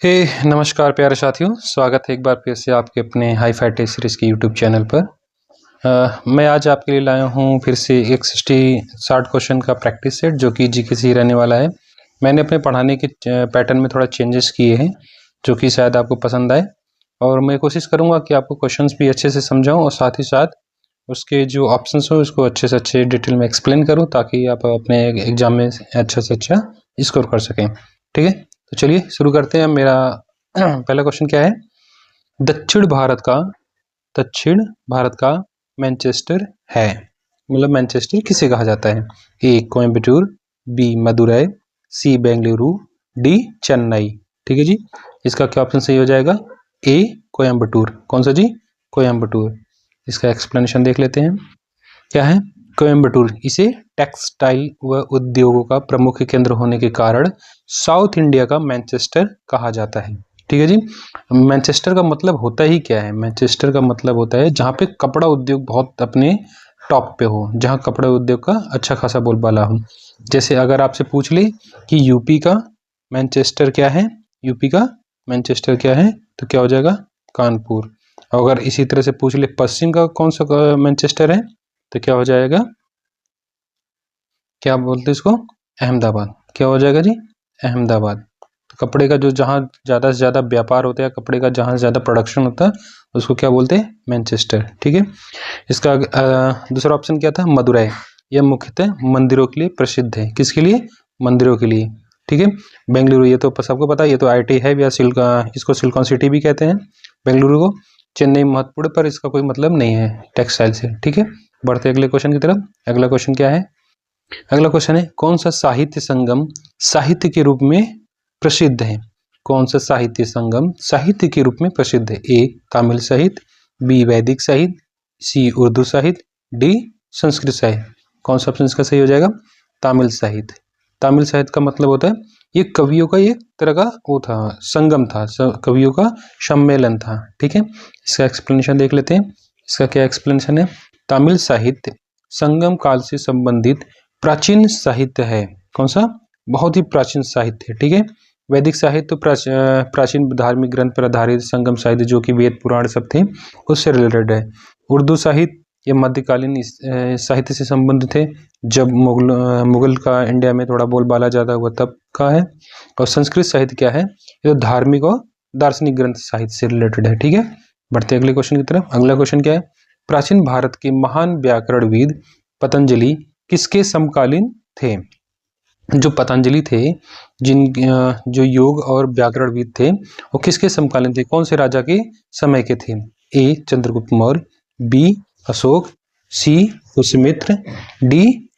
हे नमस्कार प्यारे साथियों, स्वागत है एक बार फिर से आपके अपने हाई फाई टेस्ट सीरीज़ के यूट्यूब चैनल पर। मैं आज आपके लिए लाया हूँ फिर से एक 60 क्वेश्चन का प्रैक्टिस सेट जो कि जीके से ही रहने वाला है। मैंने अपने पढ़ाने के पैटर्न में थोड़ा चेंजेस किए हैं जो कि शायद आपको पसंद आए, और मैं कोशिश करूँगा कि आपको क्वेश्चंस भी अच्छे से समझाऊँ और साथ ही साथ उसके जो ऑप्शंस हो उसको अच्छे से अच्छे डिटेल में एक्सप्लेन करूँ ताकि आप अपने एग्जाम में अच्छा से अच्छा स्कोर कर सकें। ठीक है, तो चलिए शुरू करते हैं। मेरा पहला क्वेश्चन क्या है? दक्षिण भारत का मैनचेस्टर है, मतलब मैनचेस्टर किसे कहा जाता है? ए कोयम्बटूर, बी मदुरई, सी बेंगलुरु, डी चेन्नई। ठीक है जी, इसका क्या ऑप्शन सही हो जाएगा? ए कोयम्बटूर। कौन सा जी? कोयम्बटूर। इसका एक्सप्लेनेशन देख लेते हैं। क्या है? कोयम्बटूर इसे टेक्सटाइल व उद्योगों का प्रमुख केंद्र होने के कारण साउथ इंडिया का मैनचेस्टर कहा जाता है। ठीक है जी, मैनचेस्टर का मतलब होता ही क्या है? मैनचेस्टर का मतलब होता है जहाँ पे कपड़ा उद्योग बहुत अपने टॉप पे हो, जहाँ कपड़ा उद्योग का अच्छा खासा बोलबाला हो। जैसे अगर आपसे पूछ ले कि यूपी का मैनचेस्टर क्या है, यूपी का मैनचेस्टर क्या है, तो क्या हो जाएगा? कानपुर। अगर इसी तरह से पूछ ले पश्चिम का कौन सा मैनचेस्टर है, तो क्या हो जाएगा? क्या बोलते हैं इसको? अहमदाबाद। क्या हो जाएगा जी? अहमदाबाद। तो कपड़े का जो जहाँ ज़्यादा से ज़्यादा व्यापार होता है, कपड़े का जहाँ ज़्यादा प्रोडक्शन होता है, उसको क्या बोलते हैं? मैनचेस्टर। ठीक है, इसका दूसरा ऑप्शन क्या था? मदुरई। यह मुख्यतः मंदिरों के लिए प्रसिद्ध है। किसके लिए? मंदिरों के लिए। ठीक है, बेंगलुरु ये तो सबको पता है, ये तो आईटी है या इसको सिलिकॉन सिटी भी कहते हैं बेंगलुरु को। चेन्नई महत्वपूर्ण, पर इसका कोई मतलब नहीं है टेक्सटाइल से। ठीक है, बढ़ते अगले क्वेश्चन की तरफ। अगला क्वेश्चन क्या है? अगला क्वेश्चन है कौन सा साहित्य संगम साहित्य के रूप में प्रसिद्ध है? कौन सा साहित्य संगम साहित्य के रूप में प्रसिद्ध है? ए तमिल साहित्य, बी वैदिक साहित्य, सी उर्दू साहित्य, डी संस्कृत साहित्य। कौन सा ऑप्शन इसका सही हो जाएगा? तमिल साहित्य। तमिल साहित्य का मतलब होता है ये कवियों का एक तरह का वो था, संगम था, कवियों का सम्मेलन था। ठीक है, इसका एक्सप्लेनेशन देख लेते हैं। इसका क्या एक्सप्लेनेशन है? तमिल साहित्य संगम काल से संबंधित प्राचीन साहित्य है। कौन सा? बहुत ही प्राचीन साहित्य है। ठीक है, वैदिक साहित्य तो प्राचीन धार्मिक ग्रंथ पर आधारित संगम साहित्य जो कि वेद पुराण सब थे उससे रिलेटेड है। उर्दू साहित्य ये मध्यकालीन साहित्य से संबंधित है, जब मुगल का इंडिया में थोड़ा बोलबाला ज़्यादा हुआ तब का है। और संस्कृत साहित्य क्या है? ये तो धार्मिक और दार्शनिक ग्रंथ साहित्य से रिलेटेड है। ठीक है, बढ़ते अगले क्वेश्चन की तरफ। अगला क्वेश्चन क्या है? प्राचीन भारत के महान व्याकरणविद पतंजलि किसके समकालीन थे? जो पतंजलि थे, जो योग और व्याकरणविद थे, वो किसके समकालीन थे? कौन से राजा के समय के थे? ए चंद्रगुप्त मौर्य, बी अशोक, सी पुष्यमित्र, डी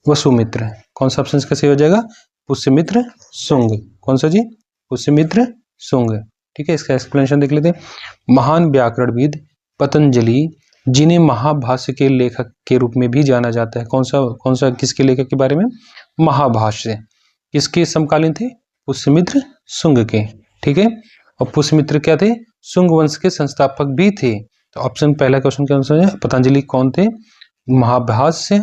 वसुमित्र। कौन सा ऑप्शन इसका सही हो जाएगा? पुष्यमित्र शुंग। कौन सा जी? पुष्यमित्र शुंग। ठीक है, इसका एक्सप्लेनेशन देख लेते हैं। महान व्याकरणविद पतंजलि जिन्हें महाभाष्य के लेखक के रूप में भी जाना जाता है। कौन सा किसके लेखक के बारे में? महाभाष्य। किसके समकालीन थे? पुष्यमित्र शुंग के। ठीक है, और पुष्यमित्र क्या थे? शुंग वंश के संस्थापक भी थे। तो ऑप्शन पहला क्वेश्चन के आंसर है पतंजलि कौन थे? महाभाष्य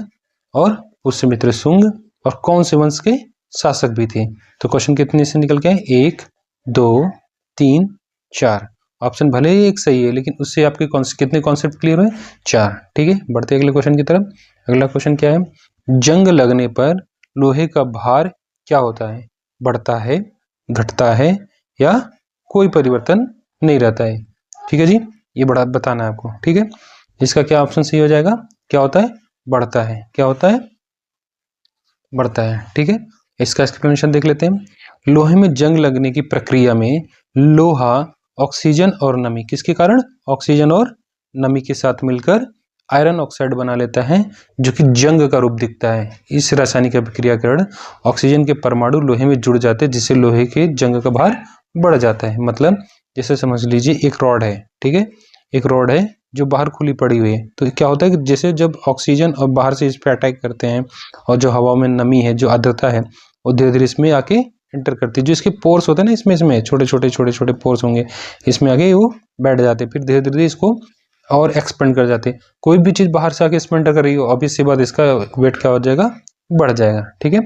और पुष्यमित्र शुंग, और कौन से वंश के शासक भी थे? तो क्वेश्चन कितने से निकल के आए? 1 2 3 4। ऑप्शन भले ही एक सही है लेकिन उससे आपके कितने कॉन्सेप्ट क्लियर हुए? 4। ठीक है, बढ़ते अगले क्वेश्चन की तरफ। अगला क्वेश्चन क्या है? जंग लगने पर लोहे का भार क्या होता है? बढ़ता है, घटता है, या कोई परिवर्तन नहीं रहता है? ठीक है जी, ये बड़ा बताना है आपको। ठीक है, इसका क्या ऑप्शन सही हो जाएगा? क्या होता है? बढ़ता है। क्या होता है? बढ़ता है। ठीक है, इसका एक्सप्लेनेशन देख लेते हैं। लोहे में जंग लगने की प्रक्रिया में लोहा ऑक्सीजन और नमी, किसके कारण? ऑक्सीजन और नमी के साथ मिलकर आयरन ऑक्साइड बना लेता है जो कि जंग का रूप दिखता है। इस रासायनिक अभिक्रिया के कारण ऑक्सीजन के परमाणु लोहे में जुड़ जाते हैं जिससे लोहे के जंग का भार बढ़ जाता है। मतलब जैसे समझ लीजिए एक रॉड है। ठीक है, एक रॉड है जो बाहर खुली पड़ी हुई है, तो क्या होता है कि जैसे जब ऑक्सीजन और बाहर से इस पर अटैक करते हैं और जो हवा में नमी है, जो आर्द्रता है, वो धीरे धीरे इसमें आके एंटर करती है। जो इसके पोर्स होते हैं ना, इसमें छोटे छोटे पोर्स होंगे, इसमें आगे वो बैठ जाते हैं, फिर धीरे धीरे इसको और एक्सपेंड कर जाते हैं। कोई भी चीज बाहर से आके एक्सपेंड कर रही हो, ऑब्वियस सी बात इसका वेट क्या हो जाएगा? बढ़ जाएगा। ठीक है,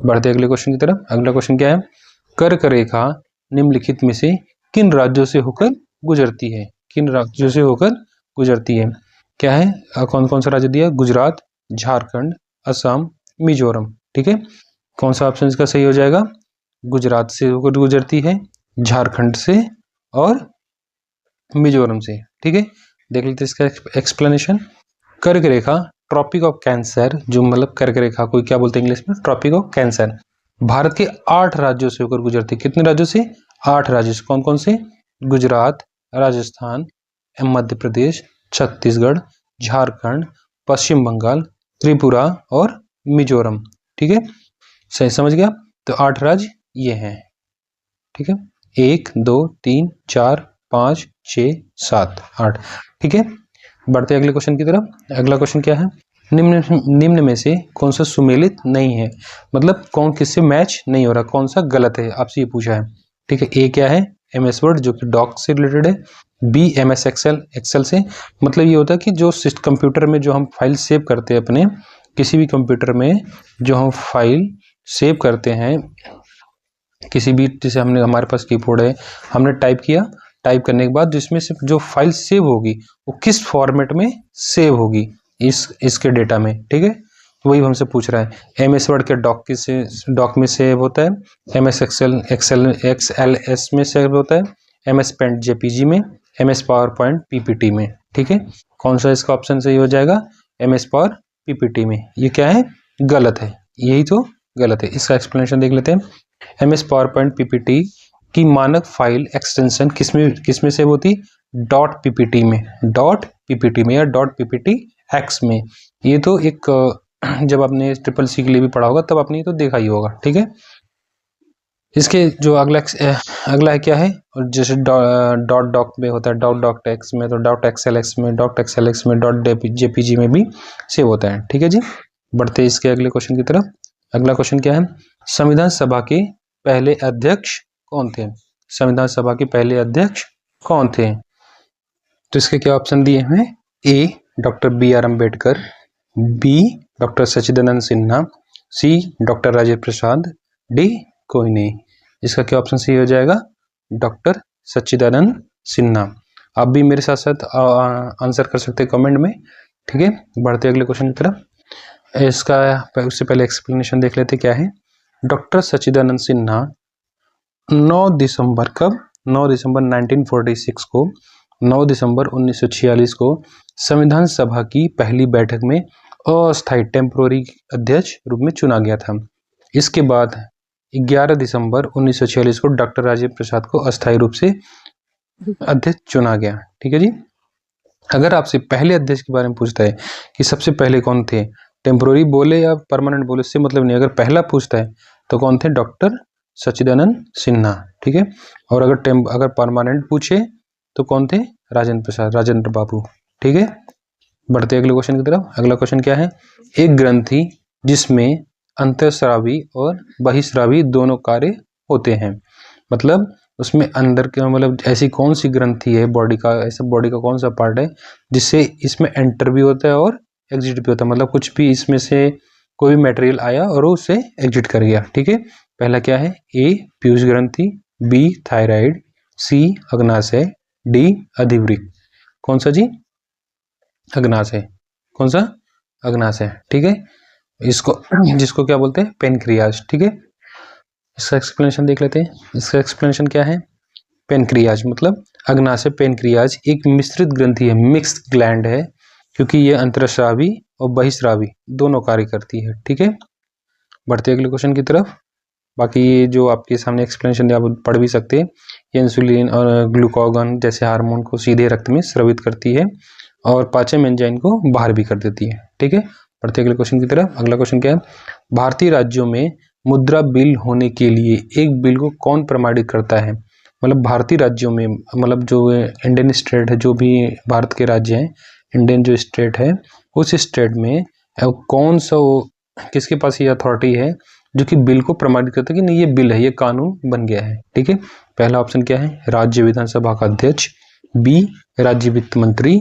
बढ़ते अगले क्वेश्चन की तरफ। अगला क्वेश्चन क्या है? कर्क रेखा निम्नलिखित में से किन राज्यों से होकर गुजरती है? किन राज्यों से होकर गुजरती है? क्या है, कौन कौन सा राज्य दिया? गुजरात, झारखंड, असम, मिजोरम। ठीक है, कौन सा ऑप्शन इसका सही हो जाएगा? गुजरात से होकर गुजरती है, झारखंड से और मिजोरम से। ठीक है, देख लेते इसका एक्सप्लेनेशन। कर्क रेखा, ट्रॉपिक ऑफ कैंसर, जो मतलब कर्क रेखा को क्या बोलते हैं इंग्लिश में? ट्रॉपिक ऑफ कैंसर, भारत के 8 राज्यों से होकर गुजरती है। कितने राज्यों से? 8 राज्यों से। कौन कौन से? गुजरात, राजस्थान, मध्य प्रदेश, छत्तीसगढ़, झारखंड, पश्चिम बंगाल, त्रिपुरा और मिजोरम। ठीक है, सही समझ गया? तो 8 राज्य ये हैं। ठीक है, 1 2 3 4 5 6 7 8। ठीक है, बढ़ते अगले क्वेश्चन की तरफ। अगला क्वेश्चन क्या है? निम्न में से कौन सा सुमेलित नहीं है? मतलब कौन किससे मैच नहीं हो रहा, कौन सा गलत है, आपसे ये पूछा है। ठीक है, ए क्या है? MS वर्ड, जो कि डॉक से रिलेटेड है। बी MS एक्सेल, एक्सेल से। मतलब ये होता है कि जो कंप्यूटर में जो हम फाइल सेव करते हैं, अपने किसी भी कंप्यूटर में जो हम फाइल सेव करते हैं, किसी भी, जैसे हमने, हमारे पास कीबोर्ड है, हमने टाइप किया, टाइप करने के बाद जिसमें से जो फाइल सेव होगी वो किस फॉर्मेट में सेव होगी इसके डेटा में। ठीक है, वही हमसे पूछ रहा है। MS वर्ड के डॉक में सेव होता है, MS एक्सेल XLS में सेव होता है, MS पेंट JPG में, MS पावर पॉइंट PPT में। ठीक है, कौन सा इसका ऑप्शन सही हो जाएगा? MS पावर PPT में। ये क्या है? गलत है, यही तो गलत है। इसका एक्सप्लेनेशन देख लेते हैं। MS पावर पॉइंट PPT की मानक फाइल एक्सटेंशन किसमें सेव होती? .ppt में, .ppt में या .pptx में। ये तो एक जब आपने CCC के लिए भी पढ़ा होगा तब आपने ये तो देखा ही होगा। ठीक है, इसके जो अगला है क्या है? और जैसे डॉट में होता है, .docx में, तो .xlx में, .xlx में, .jpg में भी सेव होता है। ठीक है जी, बढ़ते इसके अगले क्वेश्चन की तरफ। अगला क्वेश्चन क्या है? संविधान सभा के पहले अध्यक्ष कौन थे? संविधान सभा के पहले अध्यक्ष कौन थे? तो इसके क्या ऑप्शन दिए हैं? A doctor BR Ambedkar, B doctor Sachchidanand Sinha, C doctor Rajendra Prasad, D कोई नहीं। इसका क्या ऑप्शन सही हो जाएगा? डॉक्टर सच्चिदानंद सिन्हा। आप भी मेरे साथ साथ आंसर कर सकते हैं कमेंट में। ठीक है, बढ़ते अगले क्वेश्चन की तरफ। इसका उससे पहले एक्सप्लेनेशन देख लेते क्या है। डॉक्टर सच्चिदानंद सिन्हा 9 दिसंबर कब? 9 दिसंबर 1946 को, 9 दिसंबर 1946 को संविधान सभा की पहली बैठक में अस्थायी टेम्पोररी अध्यक्ष रूप में चुना गया था। इसके बाद 11 दिसंबर 1946 को डॉक्टर राजेंद्र प्रसाद को अस्थायी रूप से अध्यक्ष चुना गया। ठीक है जी, अगर आपसे पहले अध्यक्ष के बारे में पूछता है कि सबसे पहले कौन थे, टेम्पोररी बोले या परमानेंट बोले, इससे मतलब नहीं। अगर पहला पूछता है तो कौन थे? डॉक्टर सच्चिदानंद सिन्हा। ठीक है, और अगर परमानेंट पूछे तो कौन थे? राजेंद्र प्रसाद, राजेंद्र बाबू। ठीक है, बढ़ते अगले क्वेश्चन की तरफ। अगला क्वेश्चन क्या है? एक ग्रंथि जिसमें अंतःस्रावी और बहिःस्रावी दोनों कार्य होते हैं, मतलब उसमें अंदर के, मतलब ऐसी कौन सी ग्रंथि है बॉडी का, ऐसा बॉडी का कौन सा पार्ट है जिससे इसमें एंटर भी होता है और एग्जिट भी होता है, मतलब कुछ भी इसमें से कोई भी मटेरियल आया और वो उससे एग्जिट कर गया। ठीक है, पहला क्या है? A पीयूष ग्रंथि, B थायराइड, C अग्नाशय, D अधिवृक्क। कौन सा जी? अग्नाशय। कौन सा? अग्नाशय। ठीक है, इसको जिसको क्या बोलते हैं? पेनक्रियाज। ठीक है, इसका एक्सप्लेनेशन देख लेते हैं। इसका एक्सप्लेनेशन क्या है? पेनक्रियाज मतलब अग्नाशय पेनक्रियाज एक मिश्रित ग्रंथि है, मिक्स्ड ग्लैंड है, क्योंकि ये अंतःस्रावी और बहिःस्रावी दोनों कार्य करती है। ठीक है, बढ़ते अगले क्वेश्चन की तरफ। बाकी ये जो आपके सामने एक्सप्लेनेशन आप पढ़ भी सकते हैं। ये इंसुलिन और ग्लूकागॉन जैसे हार्मोन को सीधे रक्त में स्रावित करती है और पाचन एंजाइम को बाहर भी कर देती है। ठीक है, बढ़ते अगले क्वेश्चन की तरफ। अगला क्वेश्चन क्या है? भारतीय राज्यों में मुद्रा बिल होने के लिए एक बिल को कौन प्रमाणित करता है? मतलब भारतीय राज्यों में, मतलब जो इंडियन स्टेट है, जो भी भारत के राज्य हैं, इंडियन जो स्टेट है, उस स्टेट में कौन सा, किसके पास ये अथॉरिटी है जो कि बिल को प्रमाणित करता है कि नहीं ये बिल है, ये कानून बन गया है। ठीक है, पहला ऑप्शन क्या है? राज्य विधानसभा का अध्यक्ष, B राज्य वित्त मंत्री,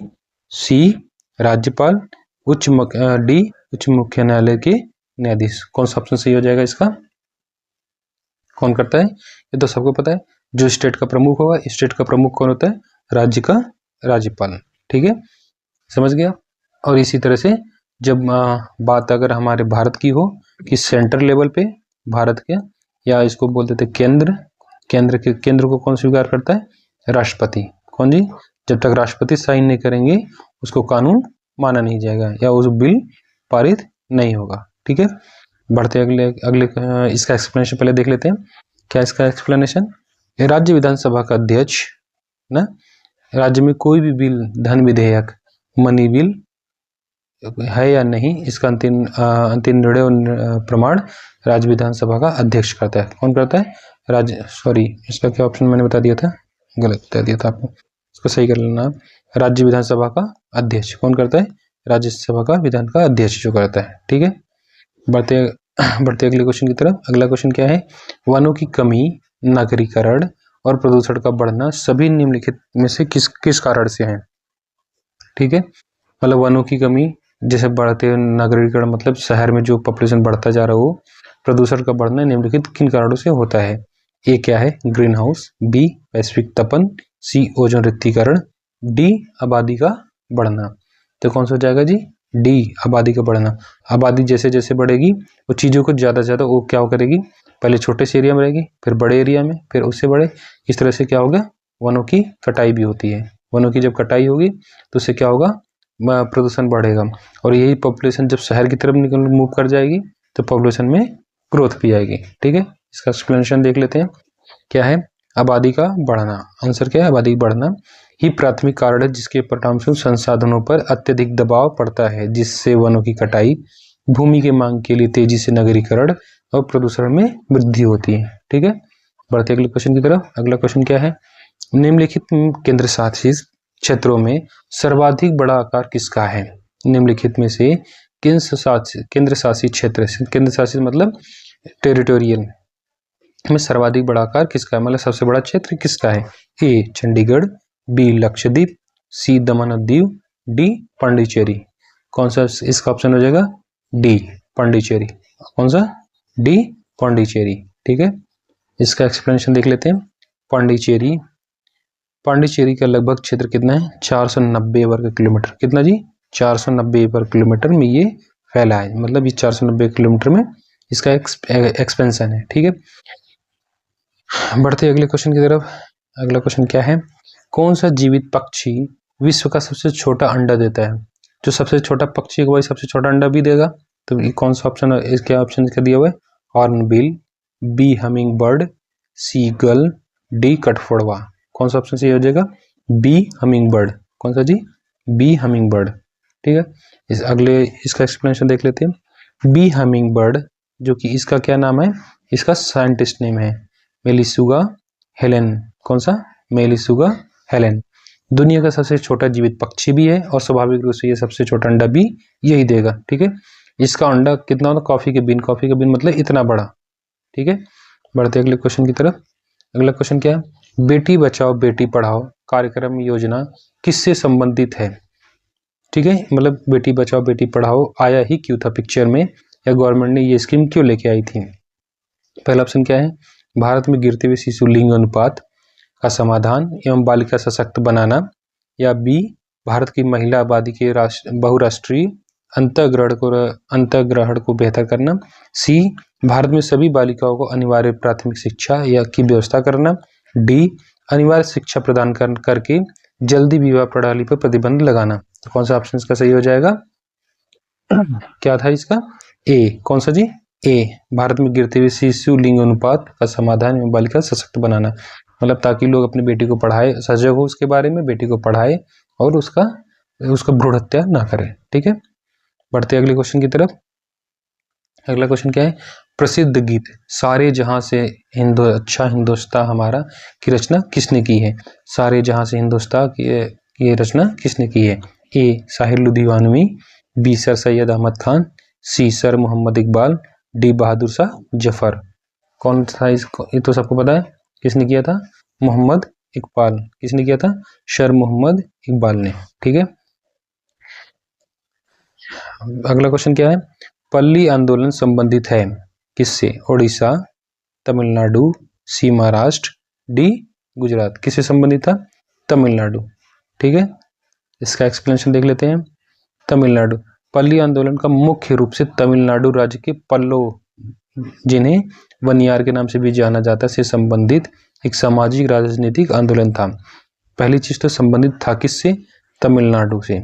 C राज्यपाल, D उच्च मुख्य न्यायालय के न्यायाधीश। कौन सा ऑप्शन सही हो जाएगा इसका? कौन करता है? ये तो सबको पता है, जो स्टेट का प्रमुख होगा, स्टेट का प्रमुख कौन होता है? राज्य का राज्यपाल। ठीक है, समझ गया। और इसी तरह से जब बात अगर हमारे भारत की हो कि सेंटर लेवल पे भारत के, या इसको बोलते थे केंद्र को कौन स्वीकार करता है? राष्ट्रपति। कौन जी? जब तक राष्ट्रपति साइन नहीं करेंगे उसको कानून माना नहीं जाएगा या उस बिल पारित नहीं होगा। ठीक है, बढ़ते अगले अगले इसका एक्सप्लेनेशन पहले देख लेते हैं। क्या इसका एक्सप्लेनेशन? राज्य विधानसभा का अध्यक्ष ना, राज्य में कोई भी बिल, धन विधेयक, मनी बिल है या नहीं, इसका अंतिम निर्णय और प्रमाण राज्य विधानसभा का अध्यक्ष करता है। कौन करता है? इसका क्या ऑप्शन मैंने बता दिया था, गलत बता दिया था आपको, इसको सही कर लेना। राज्य विधानसभा का अध्यक्ष कौन करता है? राज्यसभा का विधान का अध्यक्ष जो करता है। ठीक है, बढ़ते अगले क्वेश्चन की तरफ। अगला क्वेश्चन क्या है? वनों की कमी, नगरीकरण और प्रदूषण का बढ़ना सभी निम्नलिखित में से किस कारण से है? ठीक है, मतलब वनों की कमी, जैसे बढ़ते नगरीकरण मतलब शहर में जो पॉपुलेशन बढ़ता जा रहा हो, प्रदूषण का बढ़ना निम्नलिखित किन कारणों से होता है? ए क्या है? ग्रीन हाउस, बी वैश्विक तपन, सी ओजोन रिक्तीकरण, डी आबादी का बढ़ना। तो कौन सा हो जाएगा जी? डी आबादी का बढ़ना। आबादी जैसे जैसे बढ़ेगी वो चीज़ों को ज़्यादा ज़्यादा वो क्या करेगी? पहले छोटे से एरिया में रहेगी, फिर बड़े एरिया में, फिर उससे बड़े, इस तरह से क्या होगा? वनों की कटाई भी होती है। वनों की जब कटाई होगी तो उससे क्या होगा? प्रदूषण बढ़ेगा। और यही पॉपुलेशन जब शहर की तरफ मूव कर जाएगी तो पॉपुलेशन में ग्रोथ भी आएगी। ठीक है, इसका एक्सप्लेनेशन देख लेते हैं। क्या है? आबादी का बढ़ना। आंसर क्या है? आबादी बढ़ना ही प्राथमिक कारण है जिसके परिणामस्वरूप संसाधनों पर अत्यधिक दबाव पड़ता है, जिससे वनों की कटाई, भूमि के मांग के लिए तेजी से नगरीकरण और प्रदूषण में वृद्धि होती है। ठीक है, बढ़ते अगले क्वेश्चन की तरफ। अगला क्वेश्चन क्या है? निम्नलिखित केंद्र शासित क्षेत्रों में सर्वाधिक बड़ा आकार किसका है? निम्नलिखित में से केंद्र शासित क्षेत्र, केंद्र शासित मतलब टेरिटोरियल में सर्वाधिक बड़ा आकार किसका है, मतलब सबसे बड़ा क्षेत्र किसका है? ए चंडीगढ़, बी लक्षद्वीप, सी दमन और दीव, डी पांडिचेरी। कौन सा इसका ऑप्शन हो जाएगा? डी पांडिचेरी। कौन सा? डी पांडिचेरी। ठीक है, इसका एक्सप्लेनेशन देख लेते हैं। पांडिचेरी का लगभग क्षेत्र कितना है? 490 वर्ग किलोमीटर। कितना जी? 490 वर्ग किलोमीटर में ये फैला है, मतलब ये 490 किलोमीटर में इसका एक्सपेंशन है। ठीक है, बढ़ते अगले क्वेश्चन की तरफ। अगला क्वेश्चन क्या है? कौन सा जीवित पक्षी विश्व का सबसे छोटा अंडा देता है? जो सबसे छोटा पक्षी है वही सबसे छोटा अंडा भी देगा। तो ये कौन सा ऑप्शन है? इसके ऑप्शन इसका दिया हुआ है। Hornbill, B humming bird, C gull, D कठफोड़वा। कौन सा ऑप्शन सही हो जाएगा? B humming bird. कौन सा जी? B humming bird. ठीक है, इसका एक्सप्लेनेशन देख लेते हैं। बी हमिंग बर्ड जो कि इसका क्या नाम है? इसका साइंटिस्ट नेम है मेलिसुगा हेलेन। कौन सा? मेलिसुगा हेलेन। दुनिया का सबसे छोटा जीवित पक्षी भी है और स्वाभाविक रूप से ये सबसे छोटा अंडा भी यही देगा। ठीक है, इसका अंडा कितना होता? कॉफी के बिन मतलब इतना बड़ा। ठीक है, बढ़ते अगले क्वेश्चन की तरफ। अगला क्वेश्चन क्या है? बेटी बचाओ बेटी पढ़ाओ कार्यक्रम योजना किससे संबंधित है? ठीक है, मतलब बेटी बचाओ बेटी पढ़ाओ आया ही क्यों था पिक्चर में, या गवर्नमेंट ने ये स्कीम क्यों लेके आई थी? पहला ऑप्शन क्या है? भारत में गिरते हुए शिशु लिंग अनुपात का समाधान एवं बालिका सशक्त बनाना, या बी भारत की महिला आबादी के बहुराष्ट्रीय अंतःग्रहण को बेहतर करना, सी भारत में सभी बालिकाओं को अनिवार्य प्राथमिक शिक्षा या की व्यवस्था करना, डी अनिवार्य शिक्षा प्रदान करके जल्दी विवाह प्रणाली पर प्रतिबंध लगाना। तो कौन सा ऑप्शन इसका सही हो जाएगा? क्या था इसका? ए। कौन सा जी? ए भारत में गिरते हुए शिशु लिंग अनुपात का समाधान एवं बालिका सशक्त बनाना, मतलब ताकि लोग अपनी बेटी को पढ़ाए, सजग हो उसके बारे में, बेटी को पढ़ाए और उसका भ्रूण हत्या ना करे। ठीक है, बढ़ते अगले क्वेश्चन की तरफ। अगला क्वेश्चन क्या है? प्रसिद्ध गीत सारे जहां से अच्छा हिंदुस्तान हमारा की रचना किसने की है? सारे जहां से हिंदुस्तान की रचना किसने की है? ए साहिर लुधियानवी, बी सर सैयद अहमद खान, सी सर मोहम्मद इकबाल, डी बहादुर शाह जफर। कौन था इसको? ये तो सबको पता है किसने किया था? मोहम्मद इकबाल। किसने किया था? सर मोहम्मद इकबाल ने। ठीक है, अगला क्वेश्चन क्या है? पल्ली आंदोलन संबंधित है किससे? उड़ीसा, तमिलनाडु, सी महाराष्ट्र, डी गुजरात। किससे संबंधित था? तमिलनाडु। ठीक है, इसका एक्सप्लेनेशन देख लेते हैं। तमिलनाडु, पल्ली आंदोलन का मुख्य रूप से तमिलनाडु राज्य के पल्लव, जिन्हें वनियार के नाम से भी जाना जाता है, से संबंधित एक सामाजिक राजनीतिक आंदोलन था। पहली चीज तो संबंधित था किससे? तमिलनाडु से।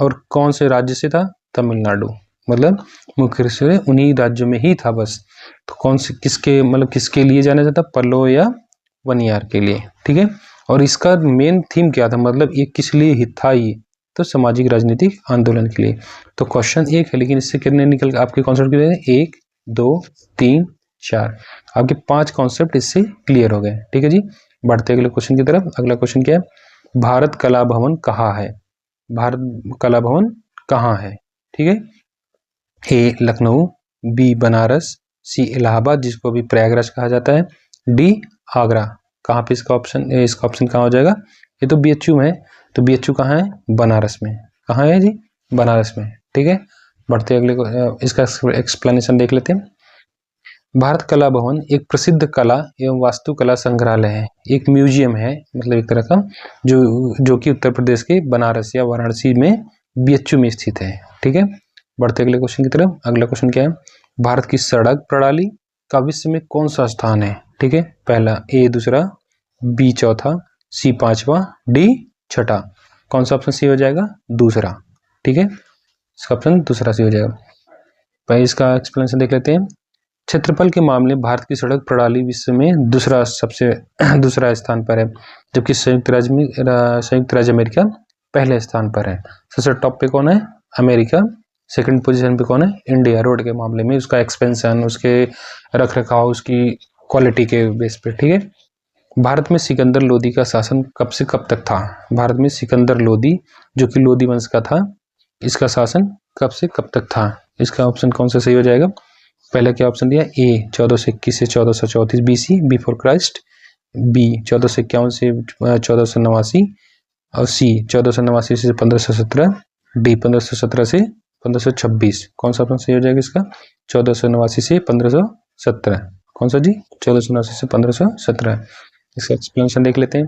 और कौन से राज्य से था? तमिलनाडु, मतलब मुख्य रूप से उन्हीं राज्यों में ही था बस। तो कौन से, किसके, मतलब किसके लिए जाना जाता? पल्लव या वनियार के लिए। ठीक है, और इसका मेन थीम क्या था, मतलब ये किस लिए ही था? ये तो सामाजिक राजनीतिक आंदोलन के लिए। तो क्वेश्चन एक है, लेकिन इससे कितने निकल आपके कॉन्सेप्ट कितने? 1 2 3 4, आपके 5 कॉन्सेप्ट इससे क्लियर हो गए। ठीक है जी, बढ़ते अगले क्वेश्चन की तरफ। अगला क्वेश्चन क्या है? भारत कला भवन कहाँ है? भारत कला भवन कहाँ है? ठीक है, ए लखनऊ, बी बनारस, सी इलाहाबाद जिसको अभी प्रयागराज कहा जाता है, डी आगरा। कहाँ पे इसका ऑप्शन कहाँ हो जाएगा? ये तो बीएचयू में है, तो बीएचयू कहाँ है? बनारस में। कहाँ है जी? बनारस में। ठीक है, बढ़ते अगले इसका एक्सप्लेनेशन देख लेते हैं। भारत कला भवन एक प्रसिद्ध कला एवं वास्तुकला संग्रहालय है, एक म्यूजियम है, मतलब एक तरह का, जो कि उत्तर प्रदेश के बनारस या वाराणसी में बीएचयू में स्थित है। ठीक है, बढ़ते अगले क्वेश्चन की तरफ। अगला क्वेश्चन क्या है? भारत की सड़क प्रणाली का विश्व में कौन सा स्थान है? ठीक है, पहला ए दूसरा, बी चौथा, सी पांचवा, डी छठा। कौन सा ऑप्शन सी हो जाएगा? दूसरा। ठीक है, इसका ऑप्शन दूसरा सी हो जाएगा। पहले इसका एक्सप्लेनेशन देख लेते हैं। क्षेत्रफल के मामले में भारत की सड़क प्रणाली विश्व में दूसरा स्थान पर है, जबकि संयुक्त राज्य अमेरिका पहले स्थान पर है। सबसे टॉप पे कौन है? अमेरिका। सेकंड पोजीशन पे कौन है? इंडिया, रोड के मामले में, उसका एक्सपेंशन, उसके रख रखाव, उसकी क्वालिटी के बेस पे। ठीक है, भारत में सिकंदर लोदी का शासन कब से कब तक था? भारत में सिकंदर लोदी, जो कि लोदी वंश का था, इसका शासन कब से कब तक था? इसका ऑप्शन कौन सा सही हो जाएगा? पहले क्या ऑप्शन दिया? ए 1421 से 1434 बीसी बिफोर क्राइस्ट, बी 1451 से 1489, और सी 1489 से 1517, डी 1517 से 1526। कौन सा ऑप्शन सही हो जाएगा इसका? 1489 से 1517। कौन सा जी? 1489 से 1517। इसका एक्सप्लेनेशन देख लेते हैं।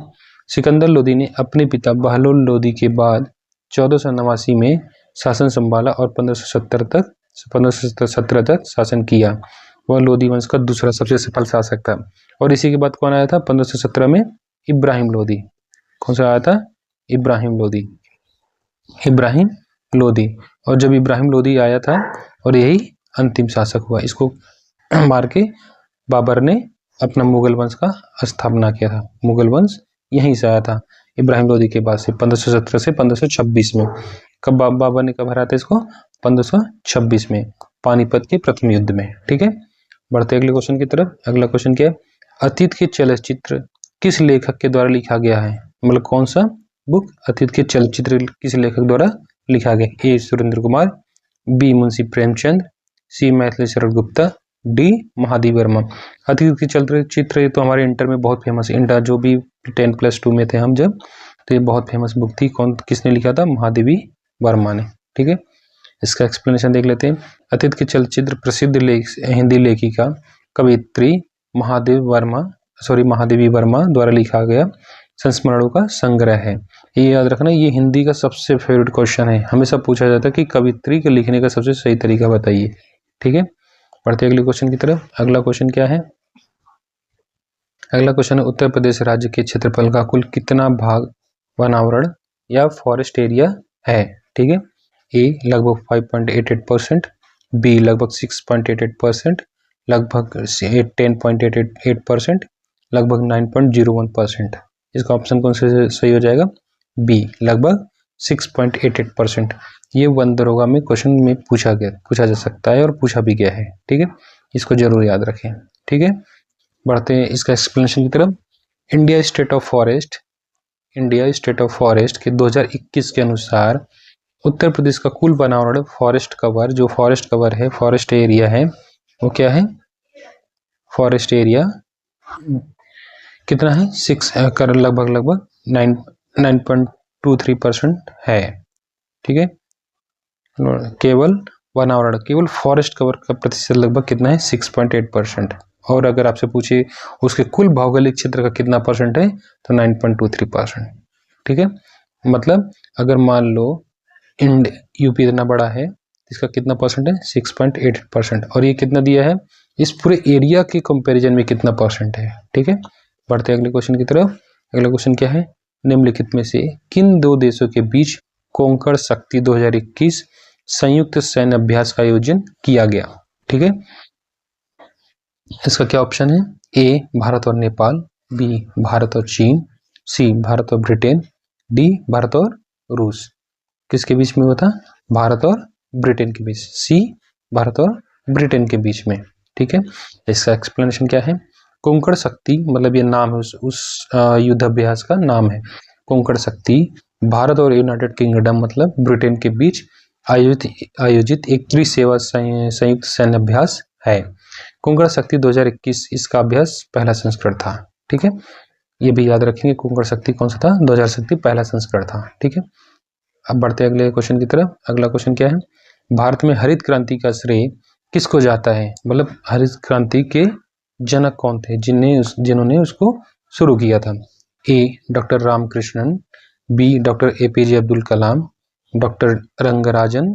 सिकंदर लोदी ने अपने पिता बहलोल लोदी के बाद 1489 में शासन संभाला और 1517 तक शासन किया। वह लोदी वंश का दूसरा सबसे सफल शासक था। और इसी के बाद कौन आया था? 1517 में इब्राहिम लोदी। कौन सा आया था? इब्राहिम लोदी। और जब इब्राहिम लोदी आया था, और यही अंतिम शासक हुआ, इसको मार के बाबर ने अपना मुगल वंश का स्थापना किया था। मुगल वंश यहीं से आया था, इब्राहिम लोदी के बाद से, 1517 से 1526 में। कब बाबर ने कब हराया था इसको? 1526 में, पानीपत के प्रथम युद्ध में। ठीक है, बढ़ते अगले क्वेश्चन की तरफ। अगला क्वेश्चन क्या है? अतीत के चलचित्र किस लेखक के द्वारा लिखा गया है? मतलब कौन सा बुक अतीत के चलचित्र किस लेखक द्वारा लिखा गया? ए सुरेंद्र कुमार, बी मुंशी प्रेमचंद, सी मैथिली शरण गुप्ता, डी महादेवी वर्मा। अतीत के चलचित्र ये तो हमारे इंटर में बहुत फेमस है, इंटर जो भी 10+2 में थे हम जब, तो ये बहुत फेमस बुक थी। किसने लिखा था? महादेवी वर्मा ने। ठीक है, इसका एक्सप्लेनेशन देख लेते हैं। अतीत के चलचित्र प्रसिद्ध हिंदी लेखिका कवयित्री महादेवी वर्मा द्वारा लिखा गया संस्मरणों का संग्रह है। ये याद रखना, ये हिंदी का सबसे फेवरेट क्वेश्चन है। हमेशा पूछा जाता है कि कवयित्री के लिखने का सबसे सही तरीका बताइए। ठीक है, बढ़ते अगले क्वेश्चन की तरफ। अगला क्वेश्चन क्या है? अगला क्वेश्चन है, उत्तर प्रदेश राज्य के क्षेत्रफल का कुल कितना भाग वनावरण या फॉरेस्ट एरिया है? ठीक है, ए लगभग 5.88%, बी लगभग 6.88%, लगभग 10.88%, लगभग 9.01%। इसका ऑप्शन कौन सा सही हो जाएगा? बी लगभग 6.88%। ये वन दरोगा में क्वेश्चन में पूछा जा सकता है और पूछा भी गया है। ठीक है, इसको जरूर याद रखें। ठीक है, बढ़ते हैं इसका एक्सप्लेनेशन की तरफ। इंडिया स्टेट ऑफ फॉरेस्ट के 2021 के अनुसार उत्तर प्रदेश का कुल वनावरण फॉरेस्ट एरिया है, वो क्या है? फॉरेस्ट एरिया कितना है? 6 लगभग 9.23% है। ठीक है, केवल वनावरण, केवल फॉरेस्ट कवर का प्रतिशत लगभग कितना है? 6.8%। और अगर आपसे पूछे उसके कुल भौगोलिक क्षेत्र का कितना परसेंट है तो 9.23%। ठीक है, मतलब अगर मान लो यूपी इतना बड़ा है, इसका कितना परसेंट है 6.8%, और ये कितना दिया है इस पूरे एरिया के कंपैरिजन में कितना परसेंट है। ठीक है, बढ़ते अगले क्वेश्चन की तरफ। अगला क्वेश्चन क्या है, निम्नलिखित में से किन दो देशों के बीच कोंकण शक्ति 2021 संयुक्त सैन्य अभ्यास का आयोजन किया गया। ठीक है, इसका क्या ऑप्शन है, ए भारत और नेपाल, बी भारत और चीन, सी भारत और ब्रिटेन, डी भारत और रूस। किसके बीच में हुआ था, भारत और ब्रिटेन के बीच, सी भारत और ब्रिटेन के बीच में। ठीक है, इसका एक्सप्लेनेशन क्या है, कोंकण शक्ति मतलब ये नाम है उस युद्ध अभ्यास का नाम है। कोंकण शक्ति भारत और यूनाइटेड किंगडम मतलब ब्रिटेन के बीच आयोजित एक त्रिसेवा संयुक्त सैन्य अभ्यास है। कोंकण शक्ति 2021 इसका अभ्यास पहला संस्करण था। ठीक है, ये भी याद रखेंगे, कोंकण शक्ति कौन सा था, 2000 शक्ति पहला संस्करण था। ठीक है, अब बढ़ते अगले क्वेश्चन की तरफ। अगला क्वेश्चन क्या है, भारत में हरित क्रांति का श्रेय किसको जाता है, मतलब हरित क्रांति के जनक कौन थे, जिन्होंने उसको शुरू किया था। A doctor Ramakrishnan, B doctor APJ Abdul Kalam, doctor Rangarajan,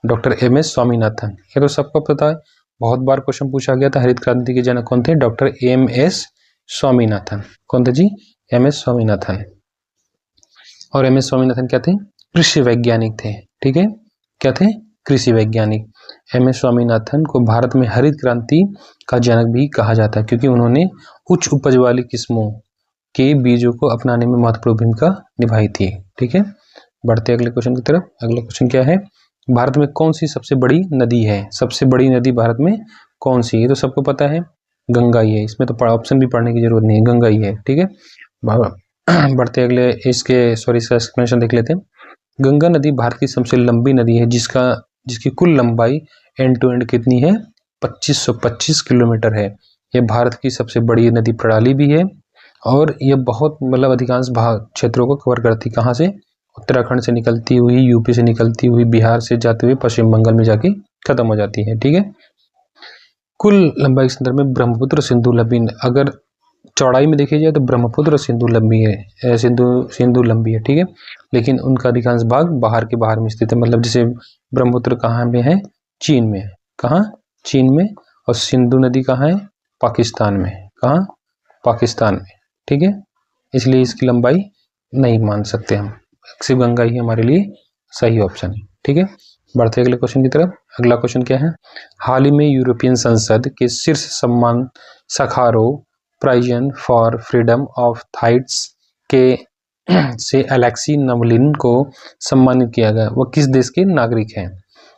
doctor MS Swaminathan. ये तो सबको पता है, बहुत बार क्वेश्चन पूछा गया था, हरित क्रांति के जनक कौन थे, डॉक्टर एमएस स्वामीनाथन। कौन थे जी, एमएस स्वामीनाथन। और एमएस स्वामीनाथन क्या थे, कृषि वैज्ञानिक थे। ठीक है, क्या थे, कृषि वैज्ञानिक। एमएस स्वामीनाथन को भारत में हरित क्रांति का जनक भी कहा जाता है, क्योंकि उन्होंने उच्च उपज वाली किस्मों के बीजों को अपनाने में महत्वपूर्ण भूमिका निभाई थी। ठीक है, बढ़ते अगले क्वेश्चन की तरफ। अगला क्वेश्चन क्या है, भारत में कौन सी सबसे बड़ी नदी है, सबसे बड़ी नदी भारत में कौन सी, ये तो सबको पता है, गंगा ही है, इसमें तो ऑप्शन भी पढ़ने की जरूरत नहीं है, गंगा ही है। ठीक है, बढ़ते अगले इसका एक्सप्लेनेशन देख लेते हैं। गंगा नदी भारत की सबसे लंबी नदी है, जिसकी कुल लंबाई एंड टू एंड कितनी है, 2525 किलोमीटर है। यह भारत की सबसे बड़ी नदी प्रणाली भी है, और यह बहुत मतलब अधिकांश भाग क्षेत्रों को कवर करती, कहाँ से, उत्तराखंड से निकलती हुई, यूपी से निकलती हुई, बिहार से जाते हुए पश्चिम बंगाल में जाके खत्म हो जाती है। ठीक है, कुल लंबाई के संदर्भ में ब्रह्मपुत्र सिंधु लंबी, अगर चौड़ाई में देखी जाए तो ब्रह्मपुत्र और सिंधु लंबी है, सिंधु लंबी है। ठीक है, लेकिन उनका अधिकांश भाग बाहर के बाहर में स्थित है, मतलब जैसे ब्रह्मपुत्र कहाँ में है, चीन में है, कहाँ, चीन में, और सिंधु नदी कहाँ है, पाकिस्तान में, कहाँ, पाकिस्तान में। ठीक है, इसलिए इसकी लंबाई नहीं मान सकते हम, सिर्फ गंगा ही हमारे लिए सही ऑप्शन है। ठीक है, बढ़ते अगले क्वेश्चन की तरफ। अगला क्वेश्चन क्या है, हाल ही में यूरोपियन संसद के शीर्ष सम्मान Sakharov Prize for Freedom of थाइट्स के से अलेक्सी नवलिन को सम्मानित किया गया, वह किस देश के नागरिक हैं।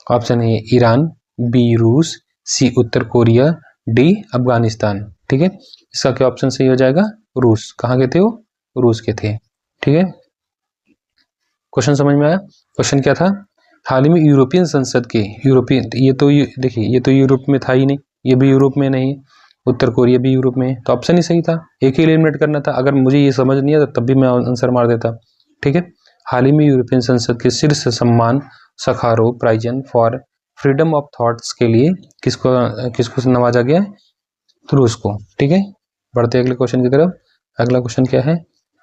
ऑप्शन है ईरान, बी रूस, सी उत्तर कोरिया, डी अफगानिस्तान। ठीक है, इसका क्या ऑप्शन सही हो जाएगा, रूस। कहाँ के थे वो, रूस के थे। ठीक है, क्वेश्चन समझ में आया। क्वेश्चन क्या था, हाल ही में यूरोपियन संसद के, यूरोपियन, ये तो देखिए ये तो यूरोप में था ही नहीं, ये भी यूरोप में नहीं, उत्तर कोरिया भी यूरोप में, तो ऑप्शन ही सही था, एक ही एलिमिनेट करना था। अगर मुझे ये समझ नहीं आता तब भी मैं आंसर मार देता। ठीक है, हाल ही में यूरोपियन संसद के शीर्ष सम्मान Sakharov Prize for Freedom of Thoughts के लिए किसको नवाजा गया, रूस को। ठीक है, बढ़ते अगले क्वेश्चन की तरफ। अगला क्वेश्चन क्या है,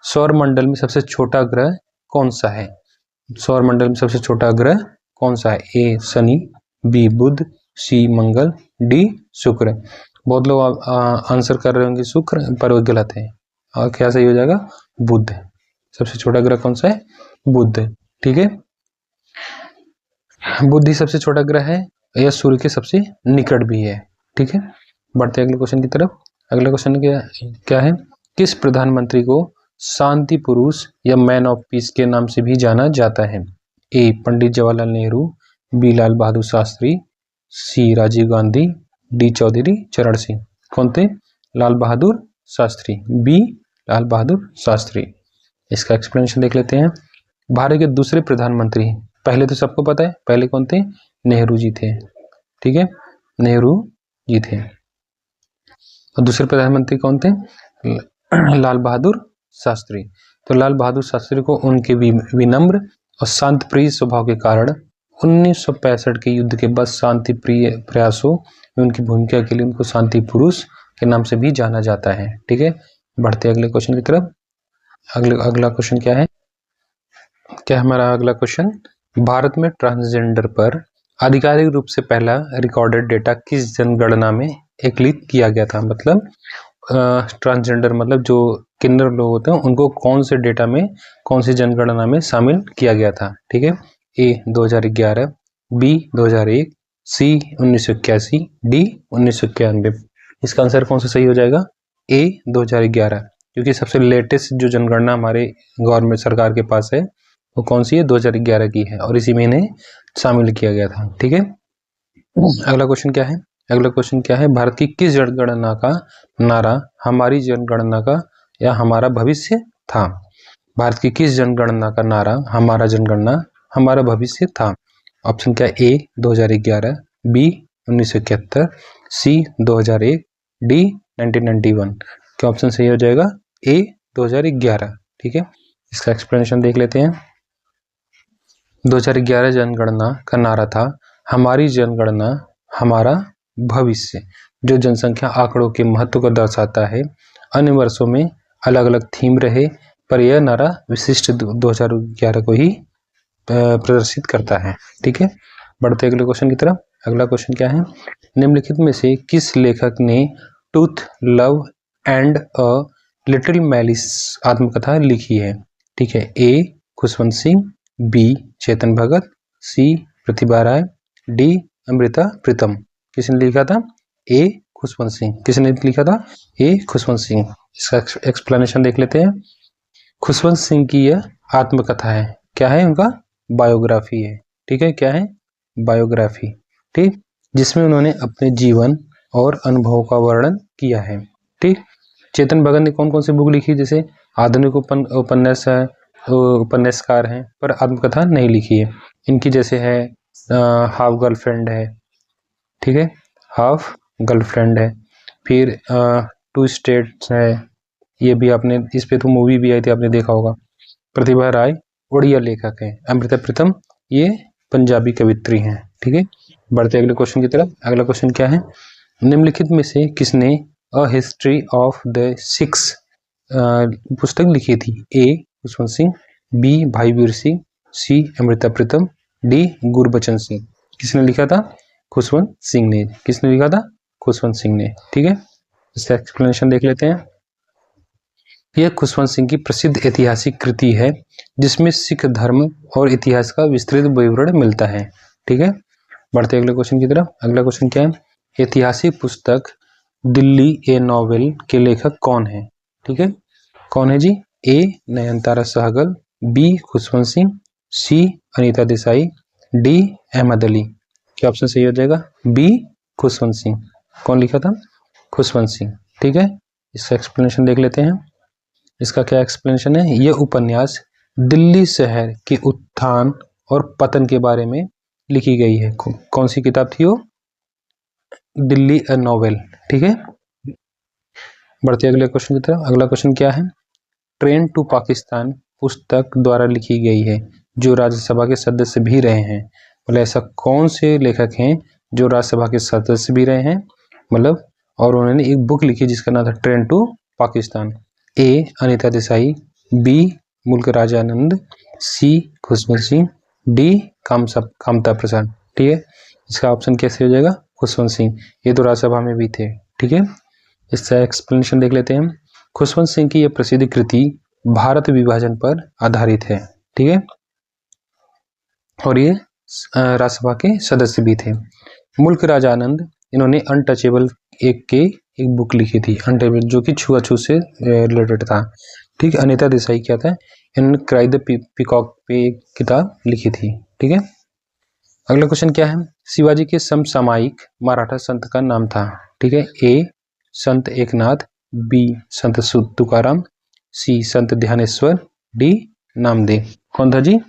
सौर मंडल में सबसे छोटा ग्रह कौन सा है, सौर मंडल में सबसे छोटा ग्रह कौन सा है, ए शनि, बी बुध, सी मंगल, डी शुक्र। बहुत लोग आंसर कर रहे होंगे शुक्र, पर वो गलत है, और क्या सही हो जाएगा, बुध। सबसे छोटा ग्रह कौन सा है, बुध। ठीक है, बुध ही सबसे छोटा ग्रह है, यह सूर्य के सबसे निकट भी है। ठीक है, बढ़ते अगले क्वेश्चन की तरफ। अगला क्वेश्चन क्या है, किस प्रधानमंत्री को शांति पुरुष या मैन ऑफ पीस के नाम से भी जाना जाता है, ए पंडित जवाहरलाल नेहरू, बी लाल बहादुर शास्त्री, सी राजीव गांधी, डी चौधरी चरण सिंह। कौन थे, लाल बहादुर शास्त्री, बी लाल बहादुर शास्त्री। इसका एक्सप्लेनेशन देख लेते हैं। भारत के दूसरे प्रधानमंत्री, पहले तो सबको पता है, पहले कौन थे, नेहरू जी थे। ठीक है, नेहरू जी थे, और दूसरे प्रधानमंत्री कौन थे, लाल बहादुर शास्त्री। तो लाल बहादुर शास्त्री को उनके विनम्र और शांत प्रिय स्वभाव के कारण 1965 के युद्ध के बाद शांति प्रिय प्रयासों में उनकी भूमिका के लिए उनको शांति पुरुष के नाम से भी जाना जाता है। ठीक है, बढ़ते अगले क्वेश्चन की तरफ। अगला क्वेश्चन क्या है, क्या हमारा अगला क्वेश्चन, भारत में ट्रांसजेंडर पर आधिकारिक रूप से पहला रिकॉर्डेड डेटा किस जनगणना में एकत्रित किया गया था? मतलब ट्रांसजेंडर मतलब जो किन्नर लोग होते हैं उनको कौन से डेटा में, कौन सी जनगणना में शामिल किया गया था? ठीक है, ए 2011, बी 2001, सी 1981, डी 1991। इसका आंसर कौन सा सही हो जाएगा? ए 2011, क्योंकि सबसे लेटेस्ट जो जनगणना हमारे गवर्नमेंट सरकार के पास है वो कौन सी है? 2011 की है और इसी में इन्हें शामिल किया गया था। ठीक है, अगला क्वेश्चन क्या है, अगला क्वेश्चन क्या है, भारत की किस जनगणना का नारा हमारी जनगणना का या हमारा भविष्य था? भारत की किस जनगणना का नारा हमारा जनगणना हमारा भविष्य था? ऑप्शन क्या है? ए 2011, बी 1971, सी 2001, डी 1991। क्या ऑप्शन सही हो जाएगा? ए 2011। ठीक है, इसका एक्सप्लेनेशन देख लेते हैं। 2011 जनगणना का नारा था हमारी जनगणना हमारा भविष्य, जो जनसंख्या आंकड़ों के महत्व को दर्शाता है। अन्य वर्षों में अलग अलग थीम रहे, पर यह नारा विशिष्ट 2011 को ही प्रदर्शित करता है। ठीक है, बढ़ते अगले क्वेश्चन की तरफ। अगला क्वेश्चन क्या है, निम्नलिखित में से किस लेखक ने tooth, love and a little malice आत्मकथा लिखी है? ठीक है, ए खुशवंत सिंह, बी चेतन भगत, सी प्रतिभा राय, डी अमृता प्रीतम। किसने लिखा था? ए खुशवंत सिंह। किसने लिखा था? ए खुशवंत सिंह। इसका एक्सप्लेनेशन देख लेते हैं। खुशवंत सिंह की यह आत्मकथा है, क्या है? उनका बायोग्राफी है। ठीक है, क्या है? बायोग्राफी। ठीक, जिसमें उन्होंने अपने जीवन और अनुभव का वर्णन किया है। ठीक, चेतन भगत ने कौन कौन सी बुक लिखी? जैसे आधुनिक उपन्यासकार हैं पर आत्मकथा नहीं लिखी है। इनकी जैसे है हाफ गर्लफ्रेंड है। ठीक है, हाफ गर्लफ्रेंड है। फिर टू स्टेट्स है, ये भी आपने, इस पे तो मूवी भी आई थी, आपने देखा होगा। प्रतिभा राय उड़िया लेखक है। अमृता प्रीतम ये पंजाबी कवित्री हैं। ठीक है, बढ़ते अगले क्वेश्चन की तरफ। अगला क्वेश्चन क्या है, निम्नलिखित में से किसने a history of the six पुस्तक लिखी थी? ए खुशवंत सिंह, बी भाई वीर सिंह, सी अमृता प्रीतम, डी गुरबचन सिंह। किसने लिखा था? खुशवंत सिंह ने। किसने लिखा था? खुशवंत सिंह ने। ठीक है, इसका एक्सप्लेनेशन देख लेते हैं। यह खुशवंत सिंह की प्रसिद्ध ऐतिहासिक कृति है जिसमें सिख धर्म और इतिहास का विस्तृत विवरण मिलता है। ठीक है, बढ़ते अगले क्वेश्चन की तरफ। अगला क्वेश्चन क्या है, ऐतिहासिक पुस्तक दिल्ली ए नॉवेल के लेखक कौन है? ठीक है, कौन है जी? ए नयनतारा सहगल, बी खुशवंत सिंह, सी अनीता देसाई, डी अहमद अली। क्या ऑप्शन सही हो जाएगा? बी खुशवंत सिंह। कौन लिखा था? खुशवंत सिंह। ठीक है, इसका एक्सप्लेनेशन देख लेते हैं। इसका क्या एक्सप्लेनेशन है, यह उपन्यास दिल्ली शहर के उत्थान और पतन के बारे में लिखी गई है। कौन सी किताब थी वो? दिल्ली ए नॉवेल। ठीक है, बढ़ते अगले क्वेश्चन की तरफ। अगला क्वेश्चन क्या है, ट्रेन टू पाकिस्तान पुस्तक द्वारा लिखी गई है जो राज्यसभा के सदस्य भी रहे हैं। मतलब ऐसा कौन से लेखक हैं जो राज्यसभा के सदस्य भी रहे हैं, मतलब, और उन्होंने एक बुक लिखी जिसका नाम था train to Pakistan? A Anita Desai, B Mulk Rajanand, C Khushwant Singh, D Kamta Prasad. ठीक है, इसका ऑप्शन कैसे हो जाएगा? खुशवंत सिंह। ये तो राज्यसभा में भी थे। ठीक है, इसका एक्सप्लेनेशन देख लेते हैं। खुशवंत सिंह की यह प्रसिद्ध कृति भारत विभाजन पर आधारित है। ठीक है, और ये राज्यसभा के सदस्य भी थे। मुल्क राजानंद, इन्होंने अनटचेबल एक बुक लिखी थी, अनटचेबल, जो कि छुआछूत से रिलेटेड था। ठीक है, अनीता देसाई क्या था, इन्होंने क्राई द पीकॉक पे एक किताब लिखी थी। ठीक है, अगला क्वेश्चन क्या है, शिवाजी के समसामयिक मराठा संत का नाम था? ठीक है, ए संत एकनाथ, बी संत तुकाराम, सी संत ध्यानेश्वर, डी नामदेव। कौन था जी?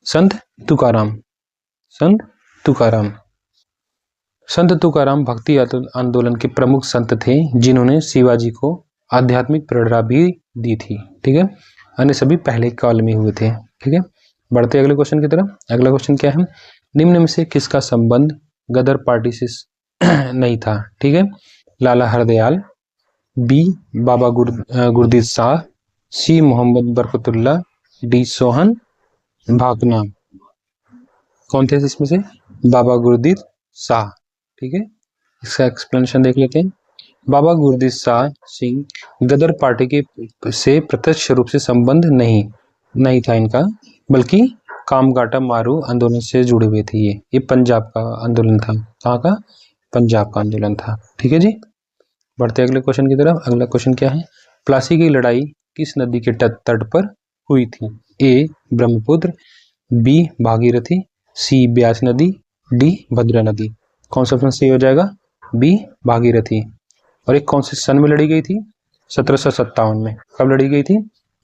संत तुकाराम। संत तुकाराम। संत तुकाराम भक्ति आंदोलन के प्रमुख संत थे जिन्होंने शिवाजी को आध्यात्मिक प्रेरणा भी दी थी। ठीक है, अन्य सभी पहले काल में हुए थे। ठीक है, बढ़ते अगले क्वेश्चन की तरफ। अगला क्वेश्चन क्या है, निम्न में से किसका संबंध गदर पार्टी से नहीं था? ठीक है, लाला हरदयाल, बी बाबा गुरदीद शाह, सी मोहम्मद बरकतुल्ला, डी सोहन भाकना। कौन थे इसमें से? बाबा गुरदीद शाह। ठीक है, इसका एक्सप्लेनेशन देख लेते हैं। बाबा गुरदीद शाह सिंह गदर पार्टी के से प्रत्यक्ष रूप से संबंध नहीं था इनका, बल्कि कामगाटा मारू आंदोलन से जुड़े हुए थे। ये पंजाब का आंदोलन था। कहाँ का? पंजाब का आंदोलन था। ठीक है जी, बढ़ते अगले क्वेश्चन की तरफ। अगला क्वेश्चन क्या है? प्लासी की लड़ाई किस नदी के तट पर हुई थी? ए ब्रह्मपुत्र, बी भागीरथी, सी ब्यास नदी, डी भद्रा नदी। कौन सा ऑप्शन सही हो जाएगा? बी भागीरथी। और एक कौन से सन में लड़ी गई थी? 1757 में। कब लड़ी गई थी?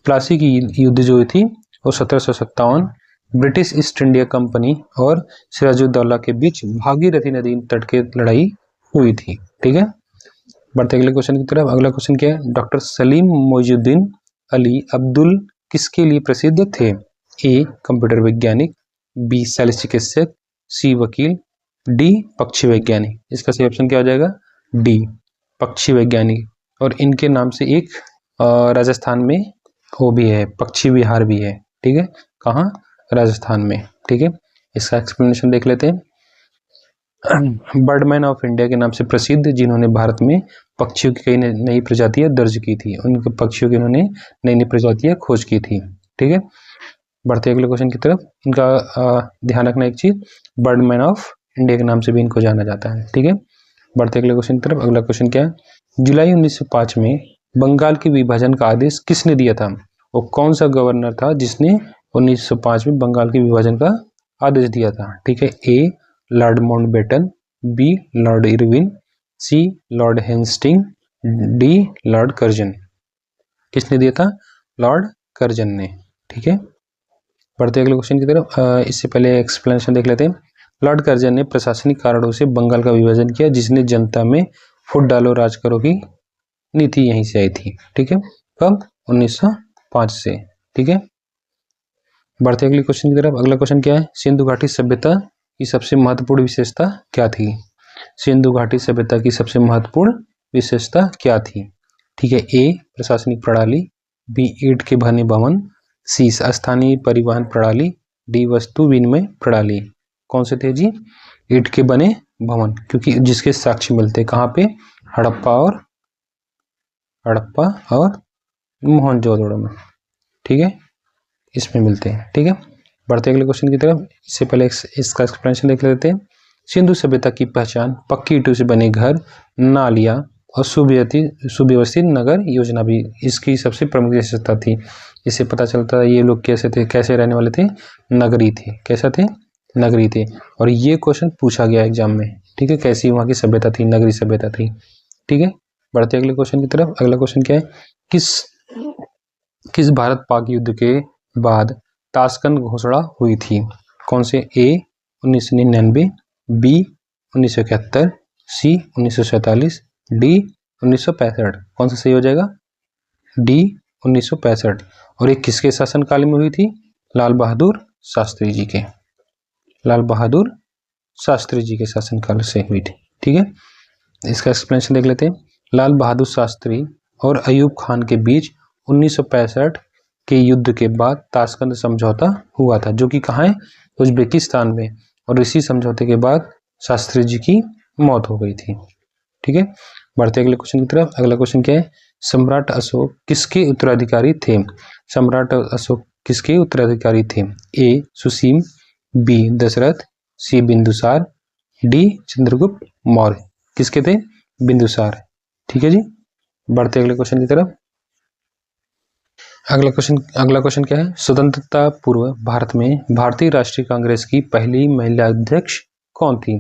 प्लासी की युद्ध जो थी वो 1757 ब्रिटिश ईस्ट इंडिया कंपनी और सिराजुद्दौला के बीच भागीरथी नदी तट के लड़ाई हुई थी। ठीक है, बढ़ते अगले क्वेश्चन की तरफ। अगला क्वेश्चन क्या है? डॉक्टर सलीम मोइजुद्दीन अली अब्दुल किसके लिए प्रसिद्ध थे? ए कंप्यूटर वैज्ञानिक, बी शल्य चिकित्सक, सी वकील, डी पक्षी वैज्ञानिक। इसका सही ऑप्शन क्या हो जाएगा? डी पक्षी वैज्ञानिक। और इनके नाम से एक राजस्थान में वो भी है, पक्षी विहार भी है। ठीक है, कहाँ? राजस्थान में। ठीक है, इसका एक्सप्लेनेशन देख लेते हैं। बर्डमैन ऑफ इंडिया के नाम से प्रसिद्ध, जिन्होंने भारत में पक्षियों की कई नई प्रजातियां दर्ज की थी, उनके पक्षियों की उन्होंने नई नई प्रजातियां खोज की थी। ठीक है, बढ़ते अगले क्वेश्चन की तरफ। इनका ध्यान रखना एक चीज, बर्डमैन ऑफ इंडिया के नाम से भी इनको जाना जाता है। ठीक है, बढ़ते अगले क्वेश्चन की तरफ। अगला क्वेश्चन क्या है? जुलाई 1905 में बंगाल के विभाजन का आदेश किसने दिया था? वो कौन सा गवर्नर था जिसने 1905 में बंगाल के विभाजन का आदेश दिया था? ठीक है, A Lord Mountbatten, B Lord Irwin, C Lord Hasting, D Lord Curzon. किसने दिया था? लॉर्ड कर्जन ने। ठीक है, बढ़ते अगले क्वेश्चन की तरफ। इससे पहले एक्सप्लेनेशन देख लेते हैं। लॉर्ड कर्जन ने प्रशासनिक कारणों से बंगाल का विभाजन किया, जिसने जनता में फुट डालो राज करो की नीति यहीं से आई थी। ठीक है, कब? 1905 से। ठीक है, बढ़ते अगले क्वेश्चन की तरफ। अगला क्वेश्चन क्या है? सिंधु घाटी सभ्यता की सबसे महत्वपूर्ण विशेषता क्या थी? सिंधु घाटी सभ्यता की सबसे महत्वपूर्ण विशेषता क्या थी? ठीक है, ए प्रशासनिक प्रणाली, बी ईंट के बने भवन, सी स्थानीय परिवहन प्रणाली, डी वस्तु विनिमय प्रणाली। कौन से थे जी? ईंट के बने भवन, क्योंकि जिसके साक्ष्य मिलते कहाँ पे? हड़प्पा और मोहनजोदड़ो में। ठीक है, इसमें मिलते हैं। ठीक है, बढ़ते अगले क्वेश्चन की तरफ। इससे पहले इसका एक्सप्लेनेशन देख लेते हैं। सिंधु सभ्यता की पहचान पक्की ईंटों से बने घर, नालियां और सुव्यवस्थित नगर योजना भी इसकी सबसे प्रमुख विशेषता थी। इससे पता चलता है ये लोग कैसे थे, कैसे रहने वाले थे? नगरी थे। कैसा थे? नगरी थे। और ये क्वेश्चन पूछा गया एग्जाम में। ठीक है, कैसी वहाँ की सभ्यता थी? नगरी सभ्यता थी। ठीक है, बढ़ते अगले क्वेश्चन की तरफ। अगला क्वेश्चन क्या है? किस भारत पाक युद्ध के बाद ताशकंद घोषणा हुई थी? कौन से? ए 1999, बी 1971, सी 1947, डी 1965। कौन सा सही हो जाएगा? डी 1965। और ये किसके शासनकाल में हुई थी? लाल बहादुर शास्त्री जी के। लाल बहादुर शास्त्री जी के शासनकाल से हुई थी। ठीक है, इसका एक्सप्लेनेशन देख लेते हैं। लाल बहादुर शास्त्री और अयूब खान के बीच 1965 के युद्ध के बाद ताशकंद समझौता हुआ था, जो कि कहाँ है? उज्बेकिस्तान में। और इसी समझौते के बाद शास्त्री जी की मौत हो गई थी। ठीक है, बढ़ते अगले क्वेश्चन की तरफ। अगला क्वेश्चन क्या है? सम्राट अशोक किसके उत्तराधिकारी थे? सम्राट अशोक किसके उत्तराधिकारी थे? ए सुसीम, बी दशरथ, सी बिंदुसार, डी चंद्रगुप्त मौर्य। किसके थे? बिंदुसार। ठीक है जी, बढ़ते अगले क्वेश्चन की तरफ। अगला क्वेश्चन क्या है? स्वतंत्रता पूर्व भारत में भारतीय राष्ट्रीय कांग्रेस की पहली महिला अध्यक्ष कौन थी?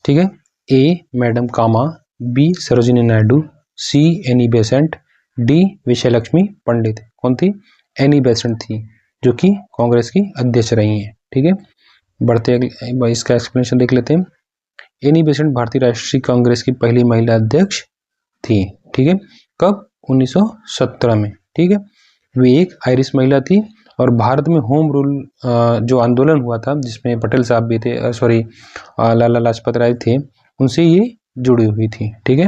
ठीक है, A Madam Cama, B Sarojini Naidu, C Annie Besant, D Vijayalakshmi Pandit. कौन थी? एनी बेसेंट थी, जो कि कांग्रेस की अध्यक्ष रही हैं। ठीक है, बढ़ते अगले इसका एक्सप्लेनेशन देख लेते हैं। एनी बेसेंट भारतीय राष्ट्रीय कांग्रेस की पहली महिला अध्यक्ष थी। ठीक है, कब? 1917 में। ठीक है, वे एक आयरिश महिला थी और भारत में होम रूल जो आंदोलन हुआ था, जिसमें पटेल साहब भी थे, लाला लाजपत राय थे, उनसे ये जुड़ी हुई थी। ठीक है,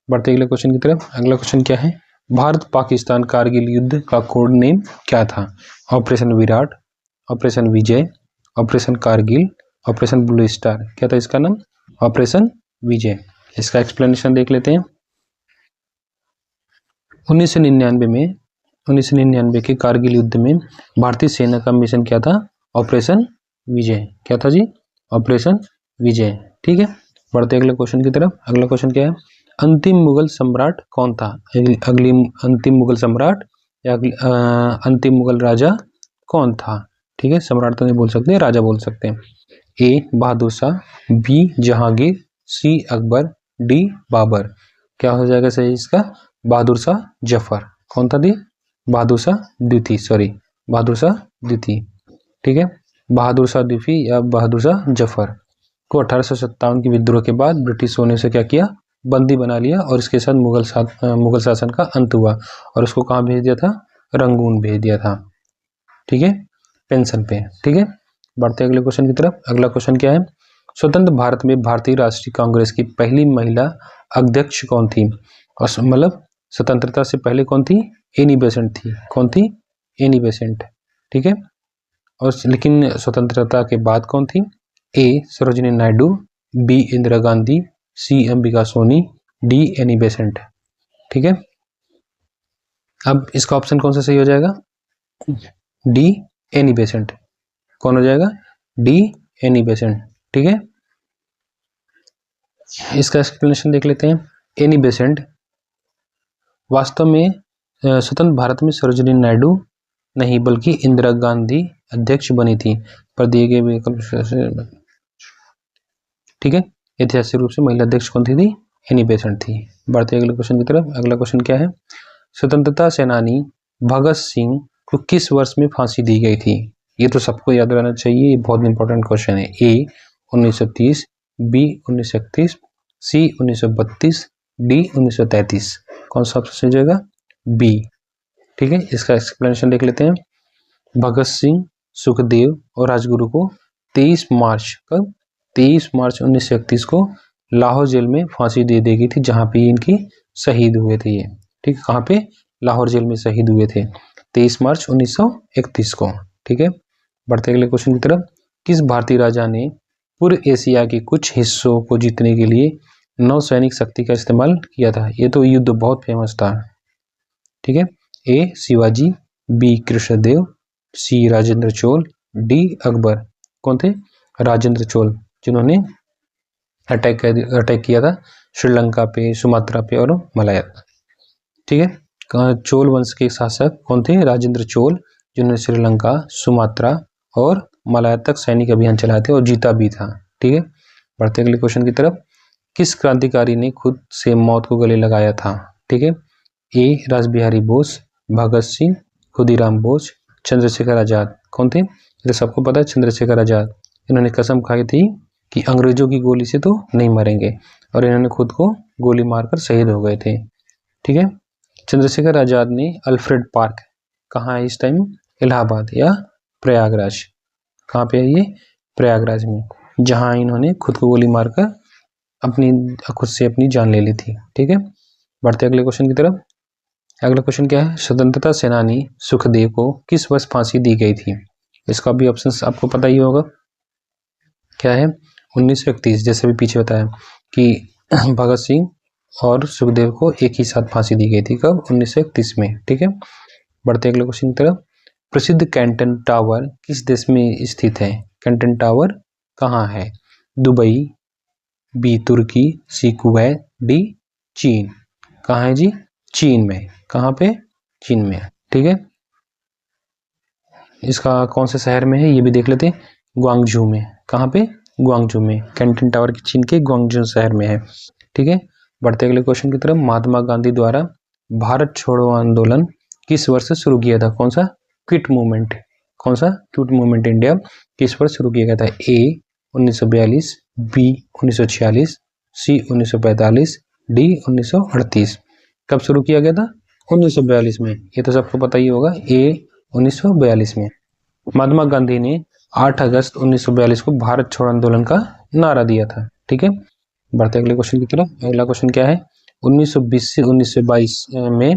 बढ़ते अगले क्वेश्चन की तरफ। अगला क्वेश्चन क्या है, भारत पाकिस्तान कारगिल युद्ध का कोड नेम क्या था? Operation Virat, Operation Vijay, Operation Kargil, Operation Blue Star. क्या था इसका नाम? ऑपरेशन विजय। इसका एक्सप्लेनेशन देख लेते हैं। 1999 के कारगिल युद्ध में भारतीय सेना का मिशन क्या था? ऑपरेशन विजय। क्या था जी? ऑपरेशन विजय। ठीक है, बढ़ते अगले क्वेश्चन की तरफ। अगला क्वेश्चन क्या है, अंतिम मुगल सम्राट कौन था? अगली अंतिम मुगल सम्राट या अंतिम मुगल राजा कौन था? ठीक है, सम्राट तो नहीं बोल सकते, राजा बोल सकते हैं। ए बहादुर शाह, बी जहांगीर, सी अकबर, डी बाबर। क्या हो जाएगा सही इसका? बहादुर शाह जफर। कौन था दी? बहादुर शाह द्वितीय, सॉरी बहादुर शाह द्वितीय। ठीक है, बहादुर शाह द्वितीय या बहादुर शाह जफर को 1857 के विद्रोह के बाद ब्रिटिशों ने उसे क्या किया? बंदी बना लिया और इसके साथ मुगल शासन का अंत हुआ और उसको कहाँ भेज दिया था? रंगून भेज दिया था। ठीक है, पेंशन पे। ठीक है, बढ़ते अगले क्वेश्चन की तरफ। अगला क्वेश्चन क्या है, स्वतंत्र भारत में भारतीय राष्ट्रीय कांग्रेस की पहली महिला अध्यक्ष कौन थी? और मतलब स्वतंत्रता से पहले कौन थी? एनी बेसेंट थी। कौन थी? Annie Besant. ठीक है, और लेकिन स्वतंत्रता के बाद कौन थी? A Sarojini Naidu, B Indira Gandhi, C Ambika Soni, D Annie Besant. ठीक है, अब इसका ऑप्शन कौन सा सही हो जाएगा? D Annie Besant. कौन हो जाएगा? D Annie Besant. ठीक है, इसका एक्सप्लेनेशन देख लेते हैं। एनी बेसेंट वास्तव में स्वतंत्र भारत में सरोजिनी नायडू नहीं बल्कि इंदिरा गांधी अध्यक्ष बनी थी, पर दिए गए विकल्प। ठीक है, ऐतिहासिक रूप से महिला अध्यक्ष कौन थी? एनी बेसेंट थी। बढ़ते अगले क्वेश्चन की तरफ। अगला क्वेश्चन क्या है, स्वतंत्रता सेनानी भगत सिंह को किस वर्ष में फांसी दी गई थी? ये तो सबको याद रहना चाहिए, ये बहुत इंपॉर्टेंट क्वेश्चन है। ए 1930, बी 1931, सी 1932, डी 1933। कौन सा ऑप्शन सही जाएगा? बी। ठीक है, इसका एक्सप्लेनेशन देख लेते हैं। भगत सिंह, सुखदेव और राजगुरु को 23 मार्च 1931 को लाहौर जेल में फांसी दे दी गई थी, जहां पे इनकी शहीद हुए थे ये। ठीक है, कहाँ पे? लाहौर जेल में शहीद हुए थे 23 मार्च 1931 को। ठीक है, बढ़ते अगले क्वेश्चन की तरफ। किस भारतीय राजा ने पूर्व एशिया के कुछ हिस्सों को जीतने के लिए नौसैनिक शक्ति का इस्तेमाल किया था? ये तो युद्ध बहुत फेमस था। ठीक है, ए शिवाजी, बी कृष्णदेव, सी राजेंद्र चोल, डी अकबर। कौन थे? राजेंद्र चोल, जिन्होंने अटैक किया था श्रीलंका पे, सुमात्रा पे और मलाया। ठीक है, चोल वंश के शासक कौन थे? राजेंद्र चोल, जिन्होंने श्रीलंका, सुमात्रा और मलाया तक सैनिक अभियान चलाए थे और जीता भी था। ठीक है, बढ़ते अगले क्वेश्चन की तरफ। किस क्रांतिकारी ने खुद से मौत को गले लगाया था? ठीक है, ए रासबिहारी बोस, भगत सिंह, खुदीराम बोस, चंद्रशेखर आजाद। कौन थे? ये सबको पता है, चंद्रशेखर आजाद। इन्होंने कसम खाई थी कि अंग्रेजों की गोली से तो नहीं मरेंगे और इन्होंने खुद को गोली मारकर शहीद हो गए थे। ठीक है, चंद्रशेखर आजाद ने अल्फ्रेड पार्क, कहाँ है इस टाइम? इलाहाबाद या प्रयागराज। कहाँ पे है ये? प्रयागराज में, जहां इन्होंने खुद को गोली मारकर खुद से अपनी जान ले ली थी। ठीक है, बढ़ते अगले क्वेश्चन की तरफ। अगला क्वेश्चन क्या है, स्वतंत्रता सेनानी सुखदेव को किस वर्ष फांसी दी गई थी? इसका भी ऑप्शन आपको पता ही होगा, क्या है? 1931, जैसे भी पीछे बताया कि भगत सिंह और सुखदेव को एक ही साथ फांसी दी गई थी। कब? 1931 में। ठीक है, बढ़ते अगले क्वेश्चन की तरफ। प्रसिद्ध कैंटन टावर किस देश में स्थित है? कैंटन टावर कहाँ है? दुबई, बी तुर्की, सी कुवैत, डी चीन। कहाँ है जी? चीन में। कहाँ पे? चीन में। ठीक है, इसका कौन से शहर में है ये भी देख लेते हैं। ग्वांगझू में। कहाँ पे? ग्वांगझू में। कैंटन टावर की चीन के ग्वांगझू शहर में है। ठीक है, बढ़ते अगले क्वेश्चन की तरफ। महात्मा गांधी द्वारा भारत छोड़ो आंदोलन किस वर्ष से शुरू किया था? कौन सा? Quit movement. कौन सा? क्विट मूवमेंट इंडिया किस वर्ष शुरू किया गया था? ए 1942, बी 1946, सी 1945, डी 1938। कब शुरू किया गया था? 1942 में। ये तो सबको पता ही होगा, ए 1942 में। महात्मा गांधी ने 8 अगस्त 1942 को भारत छोड़ो आंदोलन का नारा दिया था। ठीक है, बढ़ते अगले क्वेश्चन की तरफ। अगला क्वेश्चन क्या है, 1920 से 1922 में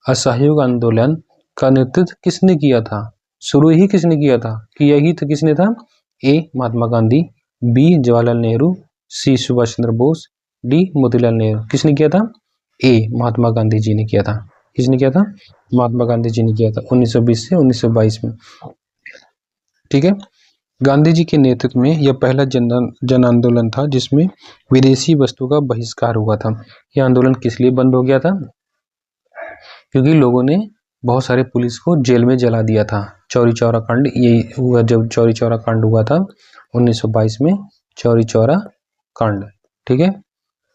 असहयोग आंदोलन का नेतृत्व किसने किया था? शुरू ही किसने किया था? किया ही तो किसने था? ए महात्मा गांधी, बी जवाहरलाल नेहरू, सी सुभाष चंद्र बोस, डी मोतीलाल नेहरू। किसने किया था? ए महात्मा गांधी जी ने किया था। किसने किया था? महात्मा गांधी जी ने किया था 1920 से 1922 में। ठीक है, गांधी जी के नेतृत्व में यह पहला जन आंदोलन था जिसमें विदेशी वस्तु का बहिष्कार हुआ था। यह आंदोलन किस लिए बंद हो गया था? क्योंकि लोगों ने बहुत सारे पुलिस को जेल में जला दिया था। चौरी चौरा कांड ये हुआ, जब चौरी चौरा कांड हुआ था 1922 में, चौरी चौरा कांड। ठीक है,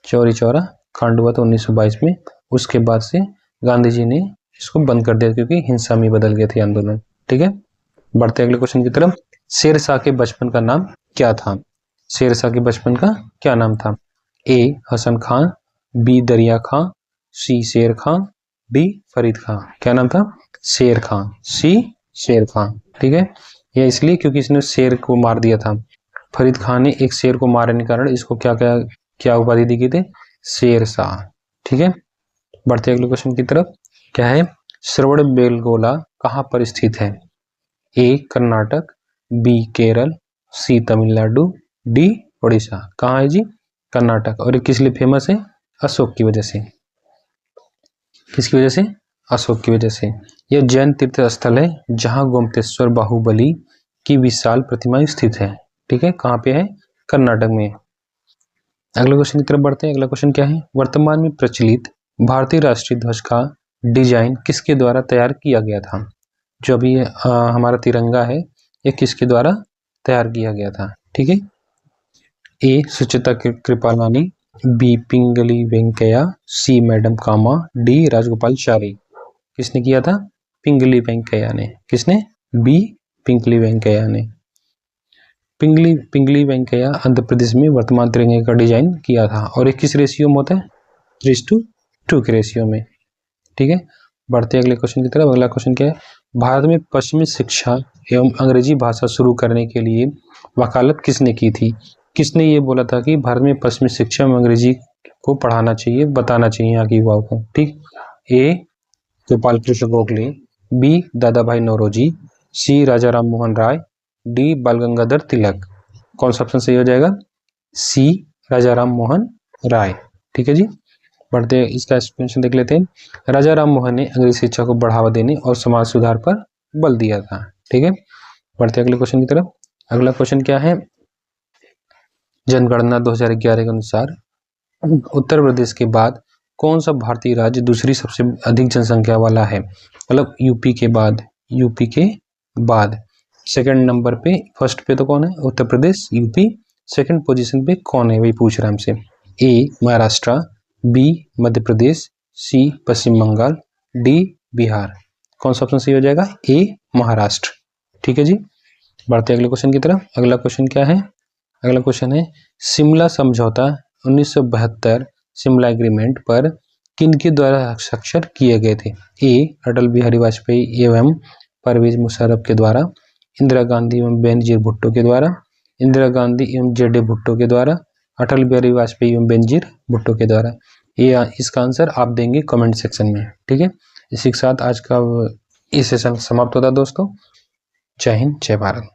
चौरी चौरा कांड हुआ था 1922 में। उसके बाद से गांधी जी ने इसको बंद कर दिया क्योंकि हिंसा में बदल गए थे आंदोलन। ठीक है, बढ़ते अगले क्वेश्चन की तरफ। शेरशाह के बचपन का नाम क्या था? शेरशाह के बचपन का क्या नाम था? ए हसन खां, बी दरिया खां, सी शेर खां, डी फरीद खां। क्या नाम था? शेर खां, सी शेर खां। ठीक है, यह इसलिए क्योंकि इसने शेर को मार दिया था। फरीद खां ने एक शेर को मारने के कारण इसको क्या क्या क्या उपाधि दी गई थी? शेरशाह। ठीक है, बढ़ते अगले क्वेश्चन की तरफ। क्या है? श्रवण बेलगोला कहाँ पर स्थित है? ए कर्नाटक, बी केरल, सी तमिलनाडु, डी उड़ीसा। कहाँ है जी? कर्नाटक। और ये किस लिए फेमस है? अशोक की वजह से। किसकी वजह से? अशोक की वजह से। यह जैन तीर्थ स्थल है जहां गोमतेश्वर बाहुबली की विशाल प्रतिमा स्थित है। ठीक है, कहाँ पे है? कर्नाटक में। अगले क्वेश्चन की तरफ बढ़ते हैं। अगला क्वेश्चन क्या है? वर्तमान में प्रचलित भारतीय राष्ट्रीय ध्वज का डिजाइन किसके द्वारा तैयार किया गया था? जो अभी हमारा तिरंगा है, ये किसके द्वारा तैयार किया गया था? ठीक है, ए सुचिता कृपलानी, बी पिंगली वेंकैया, सी मैडम कामा, डी राजगोपालाचारी। किसने किया था? पिंगली वेंकैया ने। किसने? बी पिंगली वेंकैया ने। पिंगली वेंकैया आंध्र प्रदेश में वर्तमान तिरंगे का डिजाइन किया था। और ये किस रेशियो में होता है? 3:2 के रेशियो में। ठीक है, बढ़ते अगले क्वेश्चन की तरफ। अगला क्वेश्चन क्या है? भारत में पश्चिमी शिक्षा एवं अंग्रेजी भाषा शुरू करने के लिए वकालत किसने की थी? किसने ये बोला था कि भारत में पश्चिमी शिक्षा एवं अंग्रेजी को पढ़ाना चाहिए, बताना चाहिए यहाँ की युवाओं को? ठीक, ए गोपाल कृष्ण गोखले, बी दादा भाई नौरोजी, सी राजा राम मोहन राय, डी बाल गंगाधर तिलक। कौन सा ऑप्शन सही हो जाएगा? सी राजा राम मोहन राय। ठीक है जी, बढ़ते इसका एक्सप्लेनेशन देख लेते हैं। राजा राम मोहन ने अंग्रेजी शिक्षा को बढ़ावा देने और समाज सुधार पर बल दिया था। ठीक है, बढ़ते अगले क्वेश्चन की तरफ। अगला क्वेश्चन क्या है? जनगणना 2011 के अनुसार उत्तर प्रदेश के बाद कौन सा भारतीय राज्य दूसरी सबसे अधिक जनसंख्या वाला है? मतलब यूपी के बाद सेकंड नंबर पे, फर्स्ट पे तो कौन है? Uttar Pradesh, UP. Second position पे कौन है, वही पूछ रहा हमसे। ए महाराष्ट्र, बी मध्य प्रदेश, सी पश्चिम बंगाल, डी बिहार। कौन सा ऑप्शन सही हो जाएगा? ए महाराष्ट्र। ठीक है जी, बढ़ते अगले क्वेश्चन की तरफ। अगला क्वेश्चन क्या है? अगला क्वेश्चन है शिमला समझौता 1972 शिमला एग्रीमेंट पर किनके द्वारा हस्ताक्षर किए गए थे? ए अटल बिहारी वाजपेयी एवं परवेज मुशर्रफ के द्वारा, इंदिरा गांधी एवं बेनजीर भुट्टो के द्वारा, इंदिरा गांधी एवं जेडे भुट्टो के द्वारा, अटल बिहारी वाजपेयी एवं बेनजीर भुट्टो के द्वारा। ये इसका आंसर आप देंगे कमेंट सेक्शन में। ठीक है, इसी के साथ आज का ये सेशन समाप्त होता है दोस्तों। जय हिंद, जय भारत।